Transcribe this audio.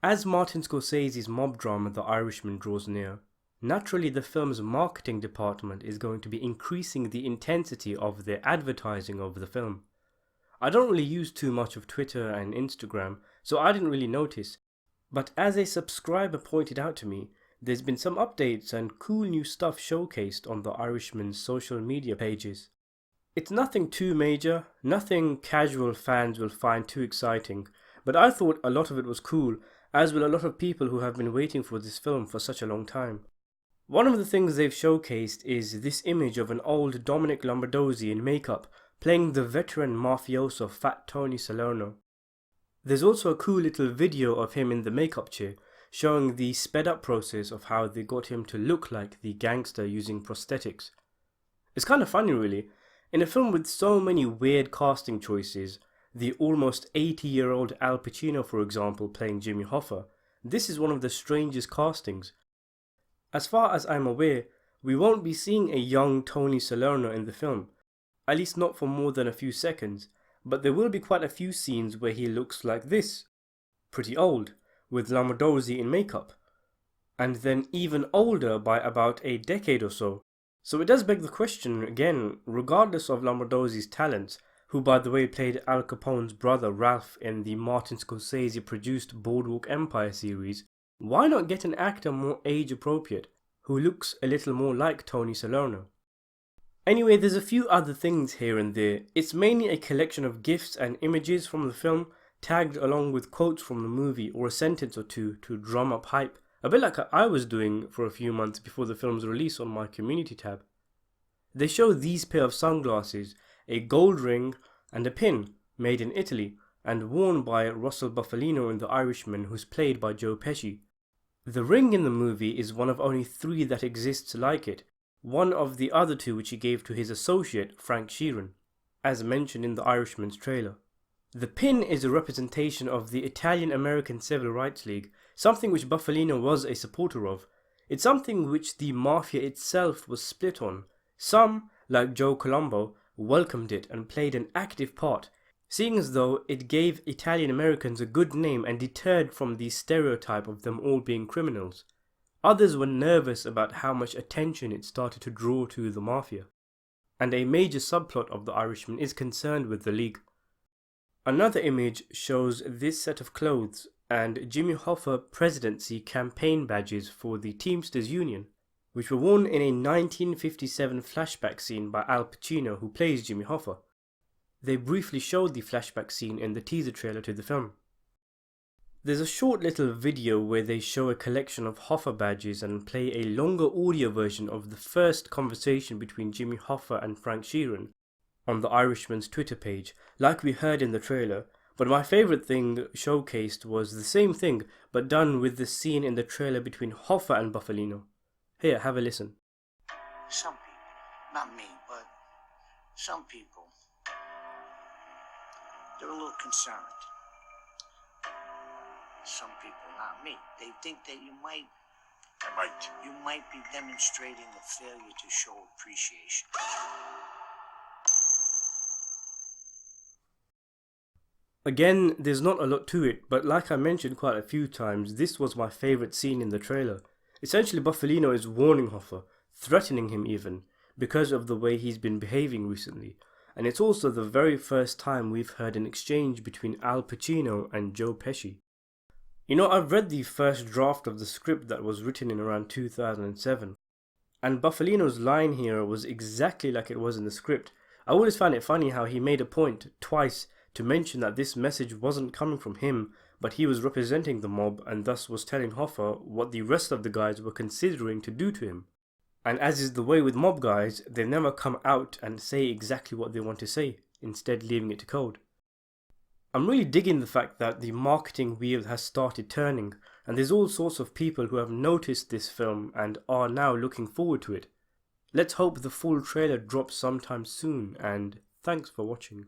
As Martin Scorsese's mob drama The Irishman draws near, naturally the film's marketing department is going to be increasing the intensity of their advertising of the film. I don't really use too much of Twitter and Instagram, so I didn't really notice, but as a subscriber pointed out to me, there's been some updates and cool new stuff showcased on The Irishman's social media pages. It's nothing too major, nothing casual fans will find too exciting, but I thought a lot of it was cool, as will a lot of people who have been waiting for this film for such a long time. One of the things they've showcased is this image of an old Dominic Lombardozzi in makeup playing the veteran mafioso Fat Tony Salerno. There's also a cool little video of him in the makeup chair showing the sped up process of how they got him to look like the gangster using prosthetics. It's kind of funny really. In a film with so many weird casting choices, the almost 80-year-old Al Pacino for example playing Jimmy Hoffa, this is one of the strangest castings. As far as I'm aware, we won't be seeing a young Tony Salerno in the film, at least not for more than a few seconds, but there will be quite a few scenes where he looks like this, pretty old, with Lombardozzi in makeup, and then even older by about a decade or so. So it does beg the question again, regardless of Lombardozzi's talents, who by the way played Al Capone's brother Ralph in the Martin Scorsese produced Boardwalk Empire series, why not get an actor more age appropriate, who looks a little more like Tony Salerno? Anyway, there's a few other things here and there. It's mainly a collection of GIFs and images from the film, tagged along with quotes from the movie or a sentence or two to drum up hype, a bit like I was doing for a few months before the film's release on my community tab. They show these pair of sunglasses, a gold ring and a pin made in Italy and worn by Russell Bufalino in The Irishman, who's played by Joe Pesci. The ring in the movie is one of only 3 that exists like it, one of the other 2 which he gave to his associate Frank Sheeran, as mentioned in The Irishman's trailer. The pin is a representation of the Italian-American Civil Rights League, something which Bufalino was a supporter of. It's something which the mafia itself was split on. Some, like Joe Colombo, welcomed it and played an active part, seeing as though it gave Italian Americans a good name and deterred from the stereotype of them all being criminals. Others were nervous about how much attention it started to draw to the mafia, and a major subplot of The Irishman is concerned with the League. Another image shows this set of clothes and Jimmy Hoffa presidency campaign badges for the Teamsters Union, which were worn in a 1957 flashback scene by Al Pacino, who plays Jimmy Hoffa. They briefly showed the flashback scene in the teaser trailer to the film. There's a short little video where they show a collection of Hoffa badges and play a longer audio version of the first conversation between Jimmy Hoffa and Frank Sheeran on The Irishman's Twitter page, like we heard in the trailer, but my favourite thing showcased was the same thing but done with the scene in the trailer between Hoffa and Bufalino. Here, have a listen. Some people, not me, but some people, they're a little concerned. Some people, not me, they think that you might be demonstrating a failure to show appreciation. Again, there's not a lot to it, but like I mentioned quite a few times, this was my favourite scene in the trailer. Essentially, Bufalino is warning Hoffa, threatening him even, because of the way he's been behaving recently, and it's also the very first time we've heard an exchange between Al Pacino and Joe Pesci. You know, I've read the first draft of the script that was written in around 2007, and Bufalino's line here was exactly like it was in the script. I always found it funny how he made a point twice to mention that this message wasn't coming from him, but he was representing the mob and thus was telling Hoffa what the rest of the guys were considering to do to him. And as is the way with mob guys, they never come out and say exactly what they want to say, instead leaving it to code. I'm really digging the fact that the marketing wheel has started turning, and there's all sorts of people who have noticed this film and are now looking forward to it. Let's hope the full trailer drops sometime soon, and thanks for watching.